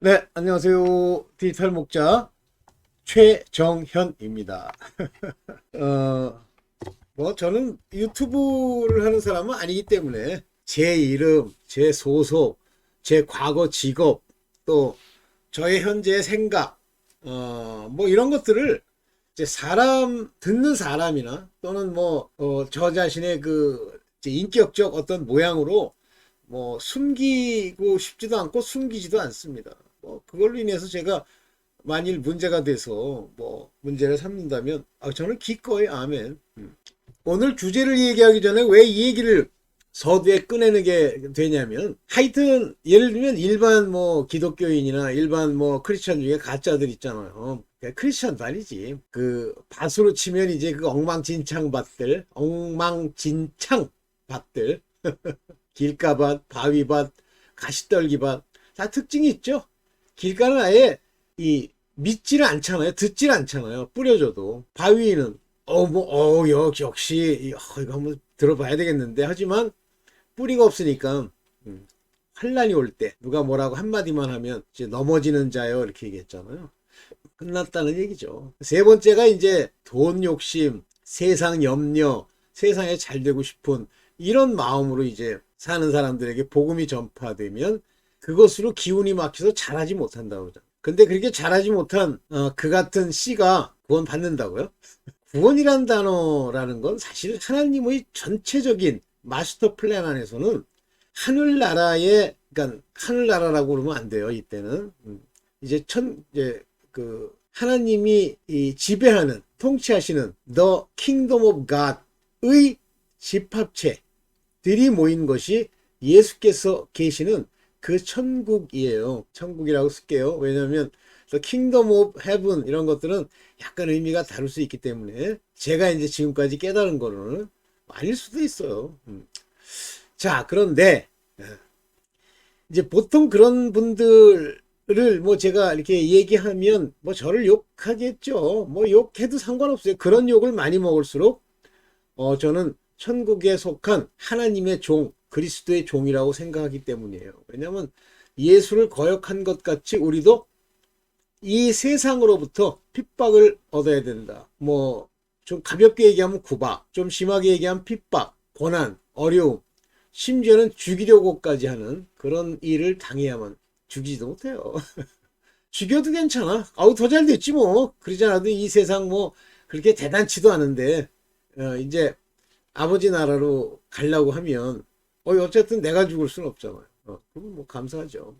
네, 안녕하세요. 디지털 목자 최정현입니다. 어, 저는 유튜브를 하는 사람은 아니기 때문에 제 이름, 제 소속, 제 과거 직업, 또 저의 현재 생각, 이런 것들을 이제 듣는 사람이나 또는 저 자신의 이제 인격적 어떤 모양으로 숨기고 싶지도 않고 숨기지도 않습니다. 그걸로 인해서 제가 만일 문제가 돼서 문제를 삼는다면 저는 기꺼이 아멘. 오늘 주제를 얘기하기 전에 왜 이 얘기를 서두에 꺼내게 되냐면 하여튼 예를 들면 일반 기독교인이나 일반 크리스천 중에 가짜들 있잖아요. 크리스천도 아니지. 그 밭으로 치면 이제 그 엉망진창 밭들 길가밭, 바위밭, 가시떨기밭 다 특징이 있죠. 길가는 아예 믿지를 않잖아요. 듣질 않잖아요. 뿌려줘도. 바위는 역시 이거 한번 들어봐야 되겠는데 하지만 뿌리가 없으니까 환란이 올 때 누가 뭐라고 한마디만 하면 이제 넘어지는 자요 이렇게 얘기했잖아요. 끝났다는 얘기죠. 세 번째가 이제 돈 욕심, 세상 염려, 세상에 잘 되고 싶은 이런 마음으로 이제 사는 사람들에게 복음이 전파되면 그것으로 기운이 막혀서 잘하지 못한다고 그러죠. 근데 그렇게 잘하지 못한 그 같은 씨가 구원 받는다고요? 구원이란 단어라는 건 사실 하나님의 전체적인 마스터 플랜 안에서는 그러니까 하늘나라라고 그러면 안 돼요. 이때는 이제 하나님이 지배하는 통치하시는 The Kingdom of God의 집합체들이 모인 것이 예수께서 계시는 그 천국이에요. 천국이라고 쓸게요. 왜냐하면 The Kingdom of Heaven 이런 것들은 약간 의미가 다를 수 있기 때문에 제가 이제 지금까지 깨달은 거는 아닐 수도 있어요. 자, 그런데 이제 보통 그런 분들을 제가 이렇게 얘기하면 저를 욕하겠죠. 욕해도 상관없어요. 그런 욕을 많이 먹을수록 저는 천국에 속한 하나님의 종, 그리스도의 종이라고 생각하기 때문이에요. 왜냐하면 예수를 거역한 것 같이 우리도 이 세상으로부터 핍박을 얻어야 된다. 좀 가볍게 얘기하면 구박, 좀 심하게 얘기하면 핍박, 고난, 어려움, 심지어는 죽이려고까지 하는 그런 일을 당해야만 죽이지도 못해요. 죽여도 괜찮아. 더 잘 됐지 뭐. 그러지 않아도 이 세상 그렇게 대단치도 않은데 이제 아버지 나라로 가려고 하면 어쨌든 내가 죽을 수는 없잖아요. 그럼 감사하죠.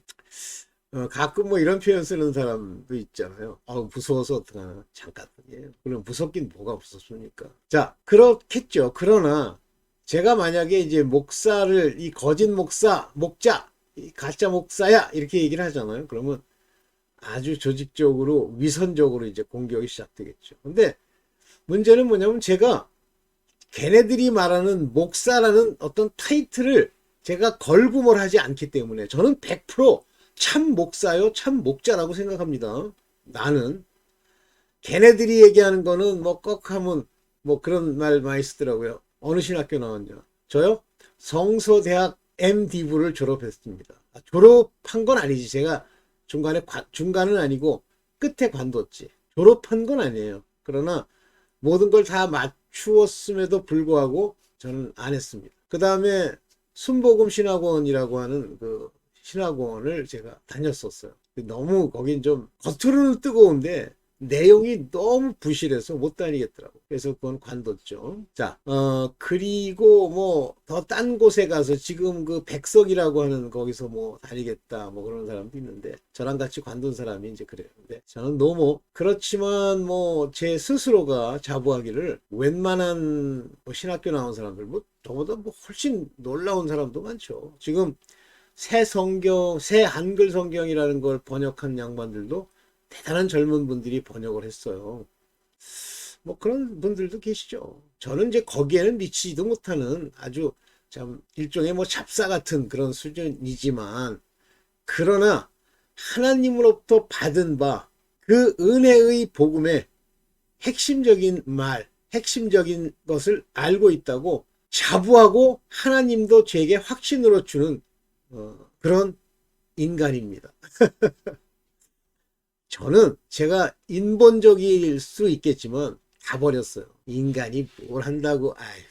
가끔 이런 표현 쓰는 사람도 있잖아요. 무서워서 어떡하나. 잠깐. 예. 그럼 무섭긴 뭐가 없었습니까? 자, 그렇겠죠. 그러나 제가 만약에 이제 목사를 이 거짓 목자, 이 가짜 목사야 이렇게 얘기를 하잖아요. 그러면 아주 조직적으로 위선적으로 이제 공격이 시작되겠죠. 근데 문제는 뭐냐면 제가 걔네들이 말하는 목사라는 어떤 타이틀을 제가 걸고 뭘 하지 않기 때문에 저는 100%참 목사요, 참 목자라고 생각합니다. 나는 걔네들이 얘기하는 거는 꺽 하면 그런 말 많이 쓰더라고요. 어느 신학교 나왔냐? 저요? 성서대학 MD부를 졸업했습니다. 졸업한 건 아니지. 제가 중간은 아니고 끝에 관뒀지. 졸업한 건 아니에요. 그러나 모든 걸 다 맞추었음에도 불구하고 저는 안 했습니다. 그 다음에 순복음 신학원이라고 하는 그 신학원을 제가 다녔었어요. 너무 거긴 좀 겉으로는 뜨거운데 내용이 너무 부실해서 못 다니겠더라고. 그래서 그건 관뒀죠. 자, 그리고 더 딴 곳에 가서 지금 그 백석이라고 하는 거기서 다니겠다 그런 사람도 있는데 저랑 같이 관둔 사람이 이제 그래요. 근데 저는 너무 그렇지만 제 스스로가 자부하기를 웬만한 신학교 나온 사람들 저보다 훨씬 놀라운 사람도 많죠. 지금 새 한글 성경이라는 걸 번역한 양반들도 대단한 젊은 분들이 번역을 했어요. 그런 분들도 계시죠. 저는 이제 거기에는 미치지도 못하는 아주 참 일종의 잡사 같은 그런 수준이지만 그러나 하나님으로부터 받은 바 그 은혜의 복음의 핵심적인 것을 알고 있다고 자부하고 하나님도 제게 확신으로 주는 그런 인간입니다. 저는 제가 인본적일 수 있겠지만 다 버렸어요. 인간이 뭘 한다고. 아유,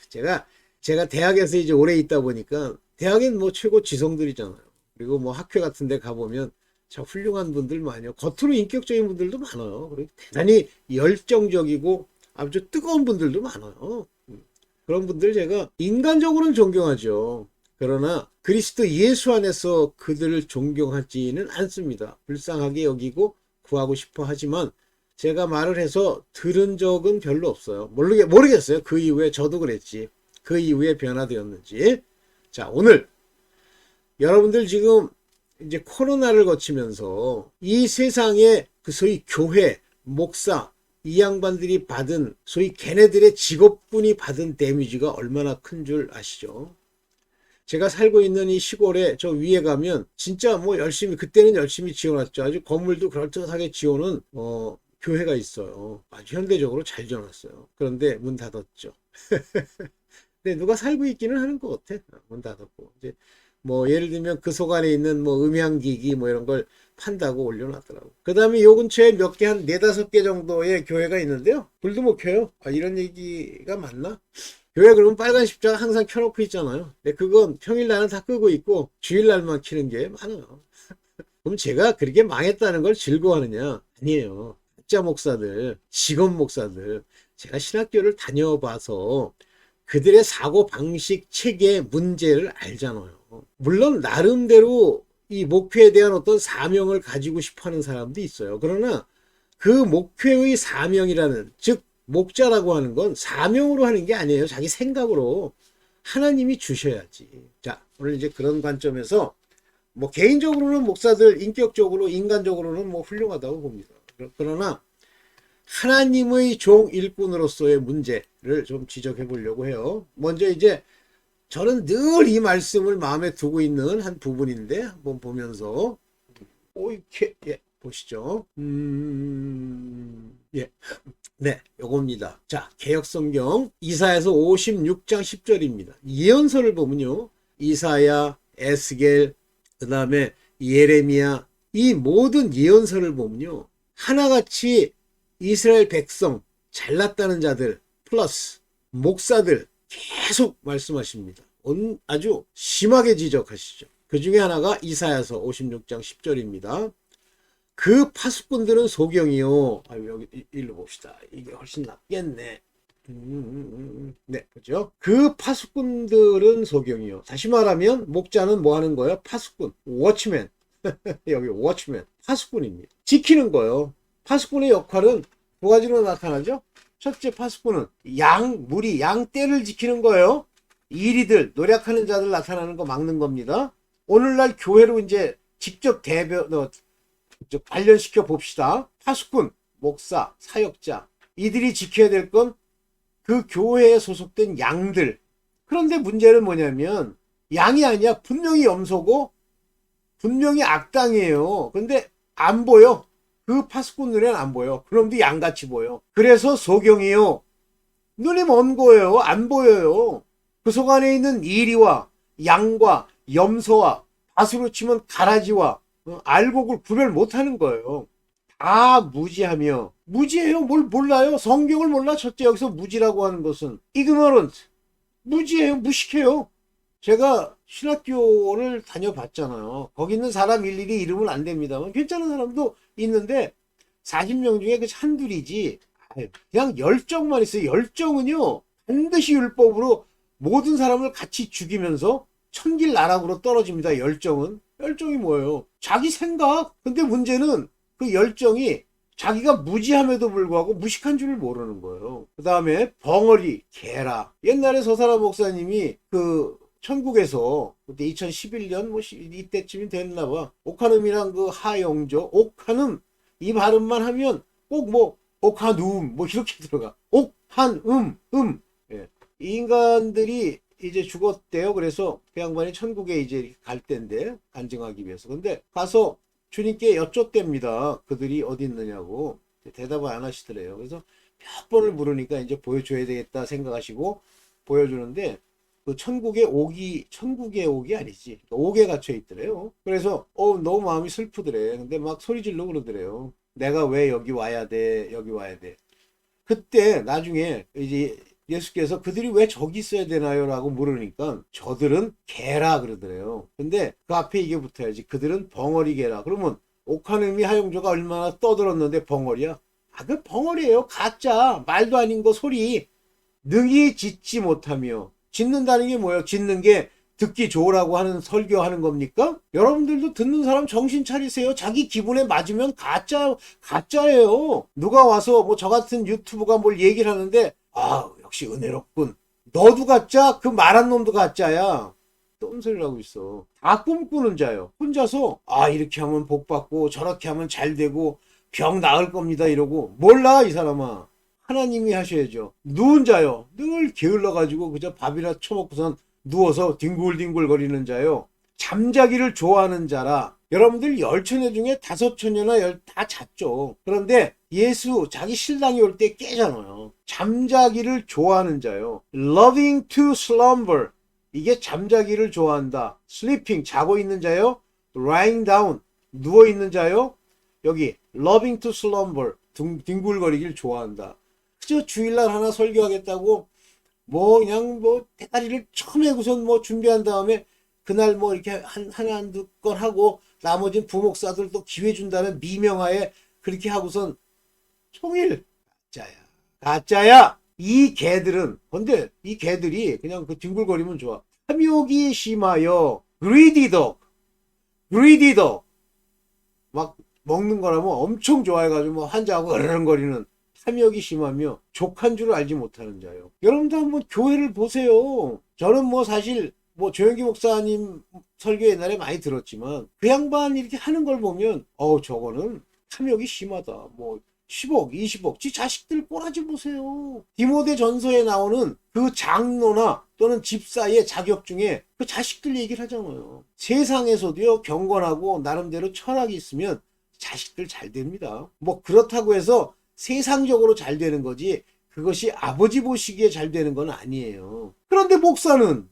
제가 대학에서 이제 오래 있다 보니까 대학엔 뭐 최고 지성들이잖아요. 그리고 뭐 학교 같은 데 가보면 참 훌륭한 분들 많아요. 겉으로 인격적인 분들도 많아요. 그리고 대단히 열정적이고 아주 뜨거운 분들도 많아요. 그런 분들 제가 인간적으로는 존경하죠. 그러나 그리스도 예수 안에서 그들을 존경하지는 않습니다. 불쌍하게 여기고 구하고 싶어 하지만 제가 말을 해서 들은 적은 별로 없어요. 모르겠어요. 그 이후에 저도 그랬지. 그 이후에 변화되었는지. 자, 오늘 여러분들 지금 이제 코로나를 거치면서 이 세상에 그 소위 교회, 목사, 이 양반들이 받은 소위 걔네들의 직업군이 받은 데미지가 얼마나 큰 줄 아시죠? 제가 살고 있는 이 시골에 저 위에 가면 진짜 뭐 열심히 그때는 열심히 지어놨죠. 아주 건물도 그럴듯하게 지어놓은 교회가 있어요. 아주 현대적으로 잘 지어놨어요. 그런데 문 닫았죠. 근데 누가 살고 있기는 하는 것 같아. 문 닫았고 이제 뭐 예를 들면 그 속 안에 있는 뭐 음향기기 뭐 이런 걸 판다고 올려놨더라고. 그 다음에 요 근처에 몇 개 한 네다섯 개 정도의 교회가 있는데요. 불도 못 켜요. 아, 이런 얘기가 맞나? 교회 그러면 빨간 십자가 항상 켜놓고 있잖아요. 근데 그건 평일날은 다 끄고 있고 주일날만 켜는 게 많아요. 그럼 제가 그렇게 망했다는 걸 즐거워하느냐? 아니에요. 가짜 목사들, 직업 목사들. 제가 신학교를 다녀봐서 그들의 사고 방식 체계의 문제를 알잖아요. 물론 나름대로 이 목회에 대한 어떤 사명을 가지고 싶어 하는 사람도 있어요. 그러나 그 목회의 사명이라는, 즉 목자라고 하는 건 사명으로 하는 게 아니에요. 자기 생각으로 하나님이 주셔야지. 자, 오늘 이제 그런 관점에서 뭐 개인적으로는 목사들 인격적으로 인간적으로는 뭐 훌륭하다고 봅니다. 그러나 하나님의 종 일꾼으로서의 문제를 좀 지적해 보려고 해요. 먼저 이제 저는 늘 이 말씀을 마음에 두고 있는 한 부분인데 한번 보면서 이렇게 예, 보시죠. 예. 네, 요겁니다. 자, 개역성경 이사야서 56장 10절입니다. 예언서를 보면요. 이사야, 에스겔, 그 다음에 예레미야, 이 모든 예언서를 보면요. 하나같이 이스라엘 백성, 잘났다는 자들, 플러스 목사들 계속 말씀하십니다. 아주 심하게 지적하시죠. 그 중에 하나가 이사야서 56장 10절입니다. 그 파수꾼들은 소경이요. 여기 일로 봅시다. 이게 훨씬 낫겠네. 네, 보죠. 그 파수꾼들은 소경이요. 다시 말하면 목자는 뭐 하는 거예요? 파수꾼, 워치맨. 여기 워치맨, 파수꾼입니다. 지키는 거예요. 파수꾼의 역할은 두 가지로 나타나죠. 첫째, 파수꾼은 무리, 양 떼를 지키는 거예요. 이리들, 노력하는 자들 나타나는 거 막는 겁니다. 오늘날 교회로 이제 직접 관련시켜 봅시다. 파수꾼, 목사, 사역자, 이들이 지켜야 될 건 그 교회에 소속된 양들. 그런데 문제는 뭐냐면 양이 아니야. 분명히 염소고 분명히 악당이에요. 근데 안 보여. 그 파수꾼 눈에는 안 보여. 그럼도 양같이 보여. 그래서 소경이요. 눈이 먼 거예요. 안 보여요. 그 속 안에 있는 이리와 양과 염소와 다수로 치면 가라지와 알곡을 구별 못하는 거예요. 다 무지하며. 무지해요. 뭘 몰라요. 성경을 몰라. 첫째, 여기서 무지라고 하는 것은 ignorant, 무지해요. 무식해요. 제가 신학교를 다녀봤잖아요. 거기 있는 사람 일일이 이름은 안 됩니다만 괜찮은 사람도 있는데 40명 중에 그 한둘이지. 그냥 열정만 있어요. 열정은요 반드시 율법으로 모든 사람을 같이 죽이면서 천길 나락으로 떨어집니다. 열정이 뭐예요? 자기 생각. 근데 문제는 그 열정이 자기가 무지함에도 불구하고 무식한 줄을 모르는 거예요. 그 다음에 벙어리, 게라. 옛날에 서사라 목사님이 그 천국에서 그때 2011년 뭐 이때쯤이 됐나 봐. 오카눔이랑 그 하영조, 오카눔 이 발음만 하면 꼭 뭐 오카눔 뭐 이렇게 들어가. 예. 이 인간들이 이제 죽었대요. 그래서 그 양반이 천국에 이제 갈 때인데 간증하기 위해서. 근데 가서 주님께 여쭙답니다. 그들이 어디 있느냐고. 대답을 안 하시더래요. 그래서 몇 번을 물으니까 이제 보여줘야 되겠다 생각하시고 보여주는데 그 천국에 오기 아니지. 옥에 갇혀 있더래요. 그래서 너무 마음이 슬프더래. 근데 막 소리 질러 그러더래요. 내가 왜 여기 와야 돼? 여기 와야 돼. 그때 나중에 이제 예수께서 그들이 왜 저기 있어야 되나요? 라고 물으니까 저들은 개라 그러더래요. 근데 그 앞에 이게 붙어야지. 그들은 벙어리 개라. 그러면 옥하느미 하용조가 얼마나 떠들었는데 벙어리야? 아, 그 벙어리예요. 가짜. 말도 아닌 거 소리. 능히 짓지 못하며. 짓는다는 게 뭐예요? 짓는 게 듣기 좋으라고 하는 설교하는 겁니까? 여러분들도 듣는 사람 정신 차리세요. 자기 기분에 맞으면 가짜예요. 누가 와서 뭐 저 같은 유튜브가 뭘 얘기를 하는데, 아, 역시 은혜롭군. 너도 가짜? 그 말한 놈도 가짜야. 떤 소리를 하고 있어. 다 꿈꾸는 자요. 혼자서, 아, 이렇게 하면 복 받고, 저렇게 하면 잘 되고, 병 나을 겁니다. 이러고. 몰라, 이 사람아. 하나님이 하셔야죠. 누운 자요. 늘 게을러가지고 그저 밥이나 처먹고선 누워서 뒹굴뒹굴 거리는 자요. 잠자기를 좋아하는 자라. 여러분들 10처녀 중에 5처녀나 다 잤죠. 그런데 예수 자기 신랑이 올 때 깨잖아요. 잠자기를 좋아하는 자요. Loving to slumber. 이게 잠자기를 좋아한다. Sleeping 자고 있는 자요. Lying down 누워 있는 자요. 여기 Loving to slumber 뒹굴거리길 좋아한다. 그저 주일날 하나 설교하겠다고 뭐 그냥 뭐 대가리를 쳐매고선 뭐 준비한 다음에 그날 뭐 이렇게 한두 건 하고 나머지는 부목사들 또 기회 준다는 미명하에 그렇게 하고선 종일 가짜야. 이 개들은 근데 이 개들이 그냥 그 뒹굴거리면 좋아. 탐욕이 심하여 greedy dog 막 먹는 거라면 엄청 좋아해가지고 뭐 환장하고 으르렁거리는 탐욕이 심하며 족한 줄 알지 못하는 자요. 여러분도 한번 교회를 보세요. 저는 뭐 사실 뭐 조영기 목사님 설교 옛날에 많이 들었지만 그 양반 이렇게 하는 걸 보면 저거는 탐욕이 심하다. 뭐 10억, 20억, 지 자식들 꼬라지 보세요. 디모데 전서에 나오는 그 장로나 또는 집사의 자격 중에 그 자식들 얘기를 하잖아요. 세상에서도요, 경건하고 나름대로 철학이 있으면 자식들 잘 됩니다. 뭐 그렇다고 해서 세상적으로 잘 되는 거지 그것이 아버지 보시기에 잘 되는 건 아니에요. 그런데 목사는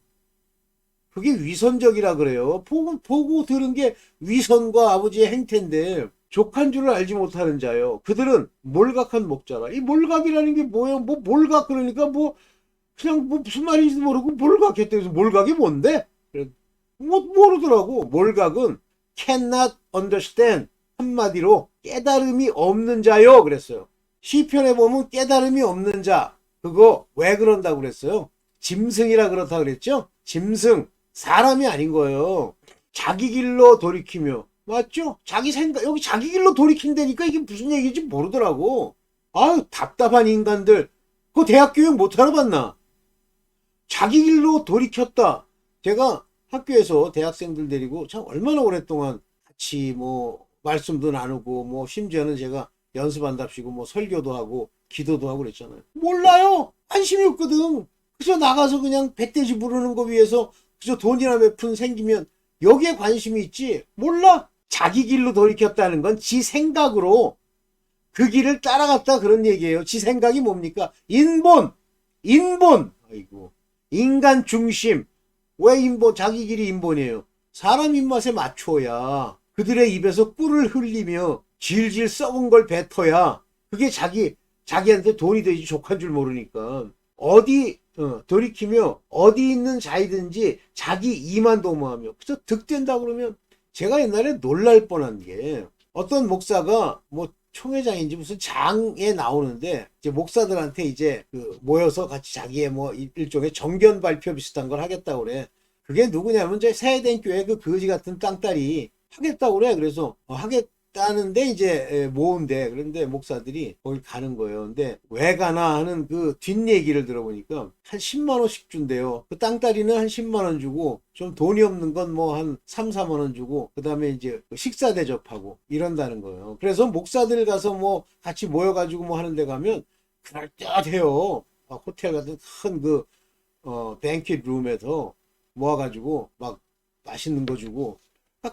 그게 위선적이라 그래요. 보고 들은 게 위선과 아버지의 행태인데 족한 줄을 알지 못하는 자요. 그들은 몰각한 목자라. 이 몰각이라는 게 뭐예요? 뭐 몰각 그러니까 뭐 그냥 뭐 무슨 말인지도 모르고 몰각했대. 그래서 몰각이 뭔데? 뭐 모르더라고. 몰각은 cannot understand. 한마디로 깨달음이 없는 자요. 그랬어요. 시편에 보면 깨달음이 없는 자. 그거 왜 그런다고 그랬어요? 짐승이라 그렇다 그랬죠? 짐승. 사람이 아닌 거예요. 자기 길로 돌이키며. 맞죠? 자기 생각, 여기 자기 길로 돌이킨다니까 이게 무슨 얘기인지 모르더라고. 아유, 답답한 인간들. 그거 대학 교육 못 하러 봤나? 자기 길로 돌이켰다. 제가 학교에서 대학생들 데리고 참 얼마나 오랫동안 같이 뭐 말씀도 나누고 뭐 심지어는 제가 연습한답시고 뭐 설교도 하고 기도도 하고 그랬잖아요. 몰라요. 관심이 없거든. 그저 나가서 그냥 배돼지 부르는 거 위해서 그저 돈이나 몇 푼 생기면 여기에 관심이 있지. 몰라. 자기 길로 돌이켰다는 건 지 생각으로 그 길을 따라갔다 그런 얘기예요. 지 생각이 뭡니까? 인본. 아이고. 인간 중심. 왜 인본? 자기 길이 인본이에요. 사람 입맛에 맞춰야 그들의 입에서 꿀을 흘리며 질질 썩은 걸 뱉어야 그게 자기한테 돈이 되지 족한 줄 모르니까 어디 돌이키며 어디 있는 자이든지 자기 이만 도모하며 그래서 득된다 그러면 제가 옛날에 놀랄 뻔한 게 어떤 목사가 뭐 총회장인지 무슨 장에 나오는데 이제 목사들한테 이제 그 모여서 같이 자기의 뭐 일종의 정견 발표 비슷한 걸 하겠다고 그래. 그게 누구냐면 이제 세eden 교회 그 거지 같은 땅딸이 하겠다고 그래. 그래서 하겠다는데 이제 모은대. 그런데 목사들이 거기 가는 거예요. 근데 왜 가나 하는 그 뒷얘기를 들어보니까 한 10만 원씩 준대요. 그 땅딸이는 한 10만 원 주고 좀 돈이 없는 건 뭐 한 3, 4만 원 주고 그다음에 이제 식사 대접하고 이런다는 거예요. 그래서 목사들 가서 뭐 같이 모여가지고 뭐 하는 데 가면 그럴듯해요. 호텔 같은 큰 그 뱅킷 룸에서 모아가지고 막 맛있는 거 주고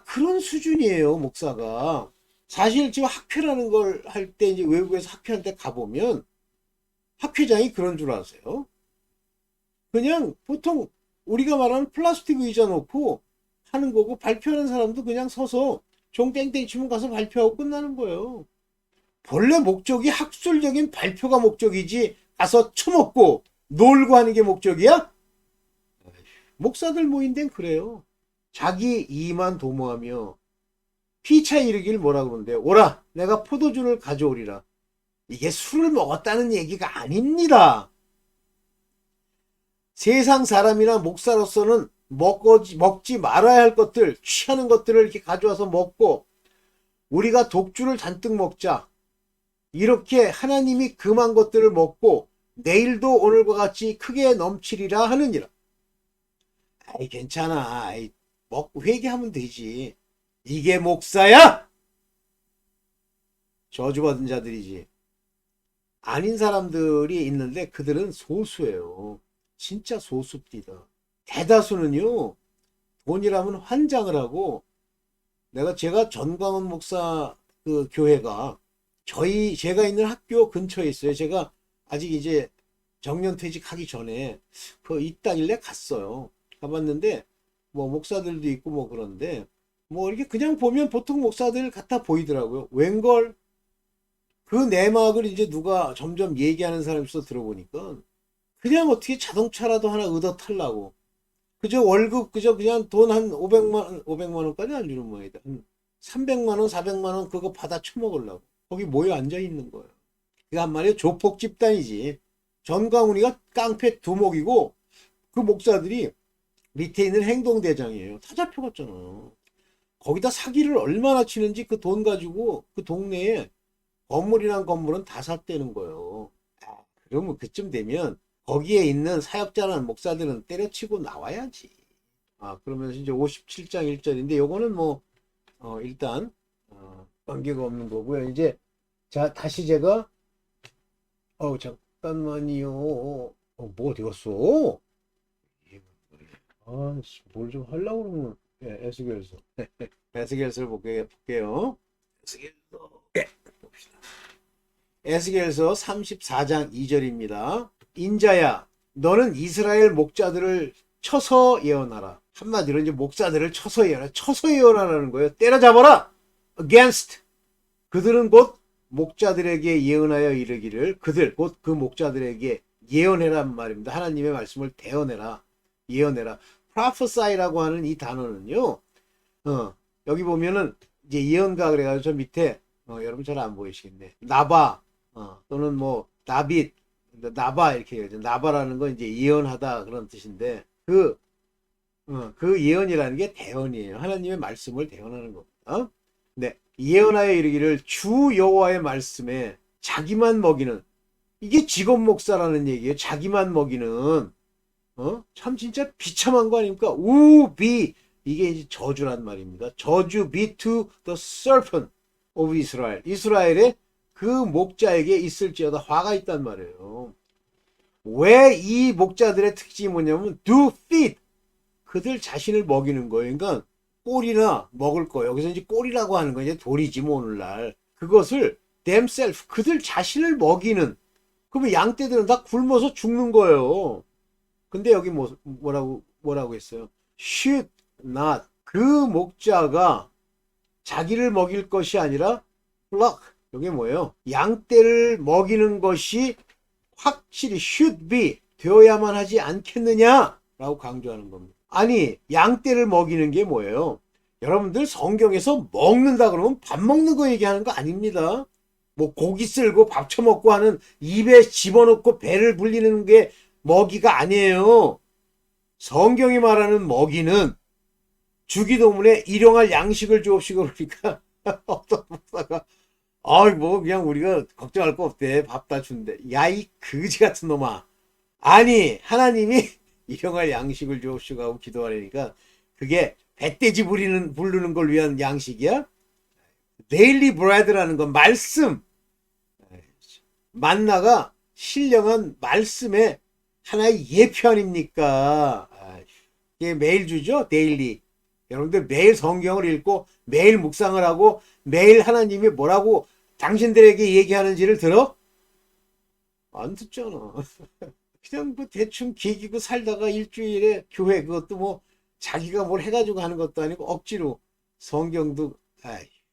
그런 수준이에요. 목사가. 사실 지금 학회라는 걸 할 때 이제 외국에서 학회한테 가보면 학회장이 그런 줄 아세요? 그냥 보통 우리가 말하는 플라스틱 의자 놓고 하는 거고 발표하는 사람도 그냥 서서 종 땡땡 치면 가서 발표하고 끝나는 거예요. 본래 목적이 학술적인 발표가 목적이지 가서 처먹고 놀고 하는 게 목적이야? 목사들 모인 데는 그래요. 자기 이만 도모하며 피차 이르기를 뭐라 그러는데 오라 내가 포도주를 가져오리라. 이게 술을 먹었다는 얘기가 아닙니다. 세상 사람이나 목사로서는 먹지 말아야 할 것들, 취하는 것들을 이렇게 가져와서 먹고 우리가 독주를 잔뜩 먹자. 이렇게 하나님이 금한 것들을 먹고 내일도 오늘과 같이 크게 넘치리라 하느니라. 아이 괜찮아. 아이, 먹고 회개하면 되지. 이게 목사야? 저주받은 자들이지. 아닌 사람들이 있는데 그들은 소수예요. 진짜 소수입니다. 대다수는요. 돈이라면 환장을 하고 제가 전광훈 목사 그 교회가 제가 있는 학교 근처에 있어요. 제가 아직 이제 정년퇴직하기 전에 그 있다길래 갔어요. 가봤는데 뭐 목사들도 있고 뭐 그런데 뭐 이렇게 그냥 보면 보통 목사들 같아 보이더라고요. 웬걸 그 내막을 이제 누가 점점 얘기하는 사람이 있어 들어보니까 그냥 어떻게 자동차라도 하나 얻어 탈라고 그저 월급 그냥 돈 한 500만 원까지 안 주는 모양이다. 한 300만 원, 400만 원 그거 받아 처먹으려고 거기 모여 앉아 있는 거예요. 그 한 마리의 조폭 집단이지. 전광훈이가 깡패 두목이고 그 목사들이 밑에 있는 행동대장이에요. 다 잡혀갔잖아. 거기다 사기를 얼마나 치는지 그 돈 가지고 그 동네에 건물이란 건물은 다 샀다는 거예요. 그러면 그쯤 되면 거기에 있는 사역자라는 목사들은 때려치고 나와야지. 그러면 이제 57장 1절인데 요거는 뭐 일단 관계가 없는 거고요. 이제 자 다시 제가 잠깐만요. 뭐 어디 갔어? 뭘 좀 하려고 그러면 에스겔서 에스겔서를 볼게요. 에스겔서 봅시다. 에스겔서 34장 2절입니다. 인자야 너는 이스라엘 목자들을 쳐서 예언하라. 한마디로 이제 목사들을 쳐서 예언하라. 쳐서 예언하라는 거예요. 때려잡아라. against 그들은 곧 목자들에게 예언하여 이르기를 그들 곧 그 목자들에게 예언해란 말입니다. 하나님의 말씀을 대언해라. 예언해라. prophesy라고 하는 이 단어는요. 여기 보면은 이제 예언가 그래가지고 저 밑에 여러분 잘 안 보이시겠네. 나바 또는 뭐 나빗 나바 이렇게 해야죠. 나바라는 건 이제 예언하다 그런 뜻인데 그 예언이라는 게 대언이에요. 하나님의 말씀을 대언하는 겁니다. 네, 예언하여 이르기를 주 여호와의 말씀에 자기만 먹이는 이게 직업 목사라는 얘기예요. 자기만 먹이는 참 진짜 비참한 거 아닙니까? 우비 이게 이제 저주란 말입니다. 저주 be to the serpent of Israel. 이스라엘의 그 목자에게 있을지어다 화가 있단 말이에요. 왜 이 목자들의 특징이 뭐냐면 do feed 그들 자신을 먹이는 거예요. 그러니까 꼴이나 먹을 거 여기서 이제 꼴이라고 하는 건 이제 돌이지 뭐 오늘날 그것을 themselves 그들 자신을 먹이는 그러면 양떼들은 다 굶어서 죽는 거예요. 근데 여기 뭐라고 했어요? should not 그 목자가 자기를 먹일 것이 아니라 flock 이게 뭐예요? 양떼를 먹이는 것이 확실히 should be 되어야만 하지 않겠느냐라고 강조하는 겁니다. 아니 양떼를 먹이는 게 뭐예요? 여러분들 성경에서 먹는다 그러면 밥 먹는 거 얘기하는 거 아닙니다. 뭐 고기 쓸고 밥 처먹고 하는 입에 집어넣고 배를 불리는 게 먹이가 아니에요. 성경이 말하는 먹이는 주기도문에 일용할 양식을 주옵시고 그러니까 어떤 목사가 뭐 그냥 우리가 걱정할 거 없대. 밥 다 준대. 야 이 거지 같은 놈아. 아니 하나님이 일용할 양식을 주옵시고 하고 기도하려니까 그게 배돼지 부르는 걸 위한 양식이야? 데일리 브레드라는 건 말씀. 만나가 신령한 말씀의 하나의 예표 아닙니까? 이게 매일 주죠. 데일리. 여러분들 매일 성경을 읽고 매일 묵상을 하고 매일 하나님이 뭐라고 당신들에게 얘기하는지를 들어? 안 듣잖아. 그냥 뭐 대충 기기고 살다가 일주일에 교회 그것도 뭐 자기가 뭘 해가지고 하는 것도 아니고 억지로 성경도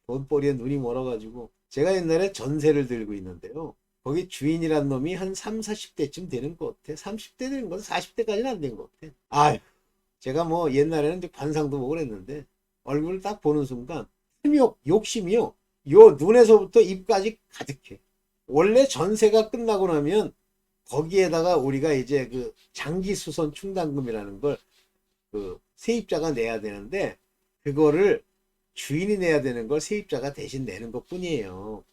돈벌이에 눈이 멀어가지고 제가 옛날에 전세를 들고 있는데요. 거기 주인이란 놈이 한 3, 40대쯤 되는 것 같아. 30대 되는 건 40대까지는 안 된 것 같아. 아, 제가 뭐 옛날에는 이제 관상도 보고 그랬는데 얼굴을 딱 보는 순간 탐욕, 욕심이요. 요 눈에서부터 입까지 가득해. 원래 전세가 끝나고 나면 거기에다가 우리가 이제 그 장기수선 충당금이라는 걸 그 세입자가 내야 되는데 그거를 주인이 내야 되는 걸 세입자가 대신 내는 것 뿐이에요.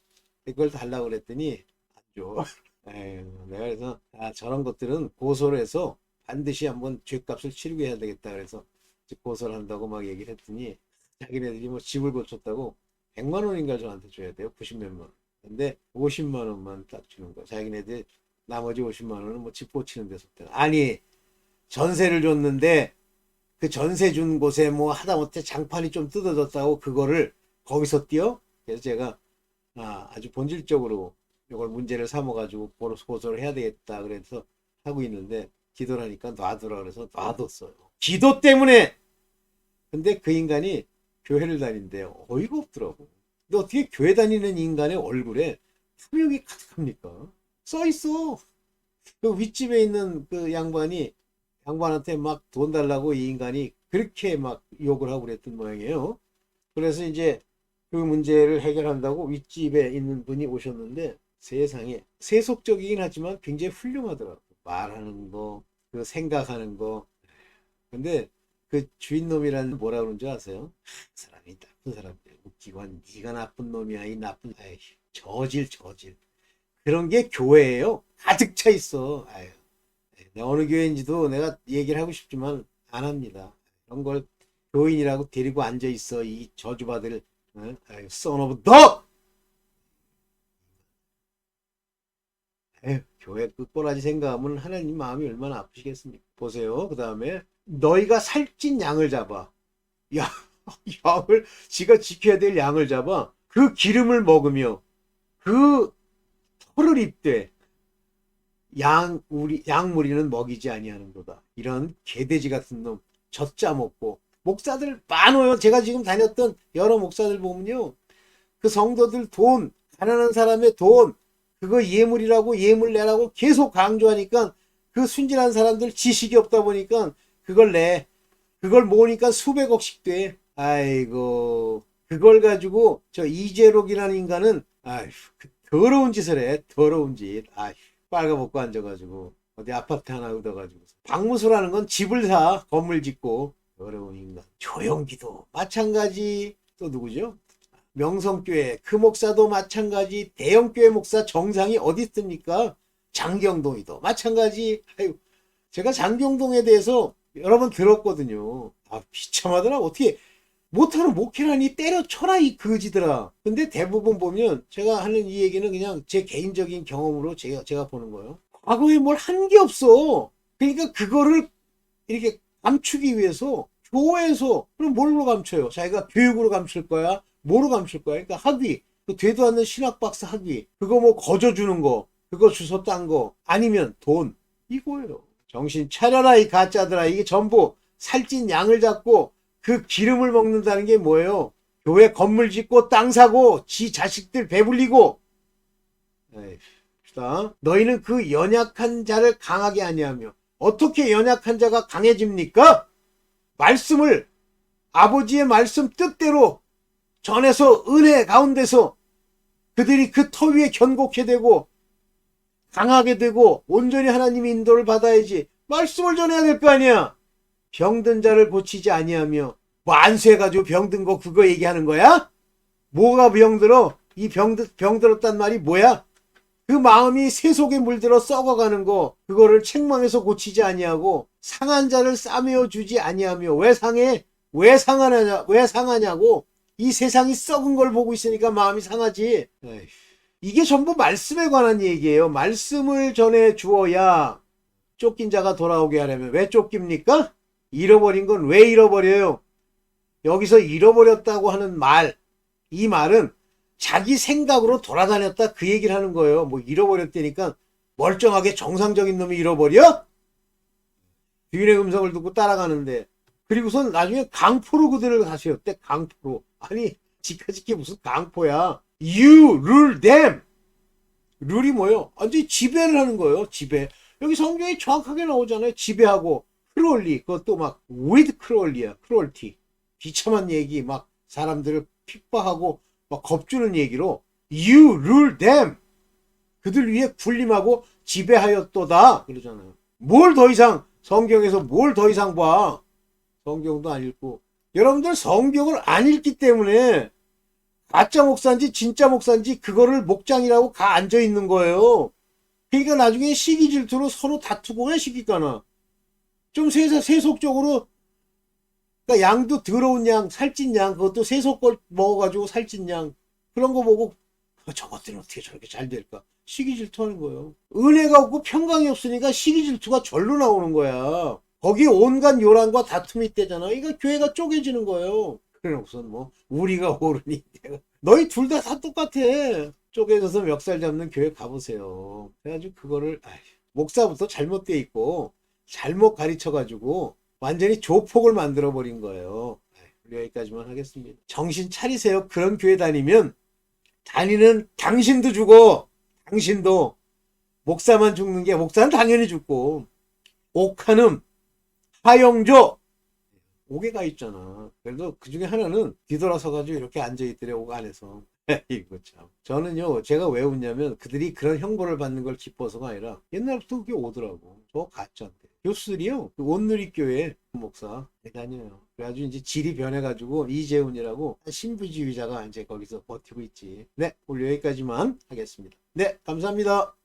그걸 달라고 그랬더니 안 줘. 에휴, 내가 그래서 저런 것들은 고소를 해서 반드시 한번 죗값을 치르게 해야 되겠다 그래서 고소를 한다고 막 얘기를 했더니 자기네들이 뭐 집을 고쳤다고 100만 원인가 저한테 줘야 돼요. 90몇만 원. 근데 50만 원만 딱 주는 거야. 자기네들 나머지 50만 원은 뭐 집 고치는 데서 썼다. 아니 전세를 줬는데 그 전세 준 곳에 뭐 하다못해 장판이 좀 뜯어졌다고 그거를 거기서 띄어? 그래서 제가 아주 본질적으로 이걸 문제를 삼아가지고 고소를 해야 되겠다 그래서 하고 있는데 기도를 하니까 놔두라 그래서 놔뒀어요. 기도 때문에. 근데 그 인간이 교회를 다닌대요. 어이가 없더라고. 근데 어떻게 교회 다니는 인간의 얼굴에 탐욕이 가득합니까? 써 있어. 그 윗집에 있는 그 양반한테 막 돈 달라고 이 인간이 그렇게 막 욕을 하고 그랬던 모양이에요. 그래서 이제 그 문제를 해결한다고 윗집에 있는 분이 오셨는데 세상에 세속적이긴 하지만 굉장히 훌륭하더라고. 말하는 거, 그 생각하는 거. 근데 그 주인놈이라는 뭐라 그러는 줄 아세요? 그 사람이 나쁜 사람들. 웃기고 한 네가 나쁜 놈이야 이 나쁜 아이 저질 그런 게 교회예요. 가득 차 있어. 아유. 어느 교회인지도 내가 얘기를 하고 싶지만 안 합니다. 그런 걸 교인이라고 데리고 앉아 있어 이 저주받을 son of dog. 교회 끝꼬라지 생각하면 하나님 마음이 얼마나 아프시겠습니까? 보세요. 그 다음에 너희가 살찐 양을 잡아. 야, 양을 지가 지켜야 될 양을 잡아. 그 기름을 먹으며 그 털을 입되 양무리는 먹이지 아니하는도다. 이런 개돼지 같은 놈 젖자 먹고 목사들 많아요. 제가 지금 다녔던 여러 목사들 보면요. 그 성도들 돈, 가난한 사람의 돈, 그거 예물이라고 예물 내라고 계속 강조하니까 그 순진한 사람들 지식이 없다 보니까 그걸 내. 그걸 모으니까 수백억씩 돼. 아이고. 그걸 가지고 저 이재록이라는 인간은 아휴, 그 더러운 짓을 해. 더러운 짓. 아휴, 빨가벗고 앉아가지고 어디 아파트 하나 얻어가지고 박무수라는 건 집을 사 건물 짓고 더러운 인간. 조영기도 마찬가지. 또 누구죠? 명성교회 그 목사도 마찬가지. 대형교회 목사 정상이 어디 있습니까? 장경동이도 마찬가지. 아유, 제가 장경동에 대해서 여러 번 들었거든요. 비참하더라. 어떻게 못하는 목회라니 때려쳐라 이 거지들아. 근데 대부분 보면 제가 하는 이 얘기는 그냥 제 개인적인 경험으로 제가 보는 거예요. 과거에 뭘 한 게 없어. 그러니까 그거를 이렇게 감추기 위해서 교회에서 그럼 뭘로 감춰요? 자기가 교육으로 감출 거야? 뭐로 감출 거야? 그러니까 학위, 그 되도 않는 신학박사 학위, 그거 뭐 거저 주는 거, 그거 주소 딴 거, 아니면 돈, 이거예요. 정신 차려라 이 가짜들아. 이게 전부 살찐 양을 잡고 그 기름을 먹는다는 게 뭐예요? 교회 건물 짓고 땅 사고 지 자식들 배불리고. 에이, 너희는 그 연약한 자를 강하게 아니하며 어떻게 연약한 자가 강해집니까? 말씀을 아버지의 말씀 뜻대로 전해서 은혜 가운데서 그들이 그 터 위에 견고케 되고 강하게 되고 온전히 하나님의 인도를 받아야지. 말씀을 전해야 될 거 아니야. 병든 자를 고치지 아니하며 뭐 안수해가지고 병든 거 그거 얘기하는 거야? 뭐가 병들어? 이 병들었단 말이 뭐야? 그 마음이 세속에 물들어 썩어가는 거 그거를 책망해서 고치지 아니하고 상한 자를 싸매어 주지 아니하며 왜 상해? 왜 상하냐고. 이 세상이 썩은 걸 보고 있으니까 마음이 상하지. 에이, 이게 전부 말씀에 관한 얘기예요. 말씀을 전해 주어야 쫓긴 자가 돌아오게 하려면. 왜 쫓깁니까? 잃어버린 건 왜 잃어버려요? 여기서 잃어버렸다고 하는 말, 이 말은 자기 생각으로 돌아다녔다 그 얘기를 하는 거예요. 뭐 잃어버렸다니까 멀쩡하게 정상적인 놈이 잃어버려? 주인의 음성을 듣고 따라가는데. 그리고선 나중에 강포로 그들을 가세요. 때 강포로. 아니 지카지키 무슨 강포야. You rule them. 룰이 뭐예요? 완전히 지배를 하는 거예요. 지배. 여기 성경에 정확하게 나오잖아요. 지배하고 크롤리. 그것도 막 with 크롤리야. 크롤티. 비참한 얘기 막 사람들을 핍박하고 막 겁주는 얘기로 You rule them. 그들 위에 군림하고 지배하였도다. 그러잖아요. 뭘 더 이상 성경에서 뭘 더 이상 봐. 성경도 안 읽고. 여러분들 성경을 안 읽기 때문에 가짜 목사인지 진짜 목사인지 그거를 목장이라고 가 앉아 있는 거예요. 그러니까 나중에 시기 질투로 서로 다투고 왜 시기가나. 좀 세속적으로 그러니까 양도 더러운 양, 살찐 양, 그것도 세속 걸 먹어가지고 살찐 양 그런 거 보고 저것들은 어떻게 저렇게 잘 될까? 시기 질투하는 거예요. 은혜가 없고 평강이 없으니까 시기 질투가 절로 나오는 거야. 거기 온갖 요란과 다툼이 있대잖아. 이거 교회가 쪼개지는 거예요. 그래놓고선 뭐 우리가 옳으니 너희 둘 다 똑같아. 쪼개져서 멱살 잡는 교회 가보세요. 그래가지고 그거를 목사부터 잘못돼 있고 잘못 가르쳐가지고 완전히 조폭을 만들어 버린 거예요. 여기까지만 하겠습니다. 정신 차리세요. 그런 교회 다니면 다니는 당신도 죽어. 당신도. 목사만 죽는 게 목사는 당연히 죽고 옥한음 하영조 5개가 있잖아. 그래도 그 중에 하나는 뒤돌아서 가지고 이렇게 앉아있더래, 옥 안에서. 이거 참. 저는요, 제가 왜 웃냐면 그들이 그런 형벌을 받는 걸 기뻐서가 아니라 옛날부터 그게 오더라고. 저 가짜인데. 교수들이요, 그 온누리교회 목사 다녀요. 그래가지고 이제 질이 변해가지고 이재훈이라고 신부지휘자가 이제 거기서 버티고 있지. 네, 오늘 여기까지만 하겠습니다. 네, 감사합니다.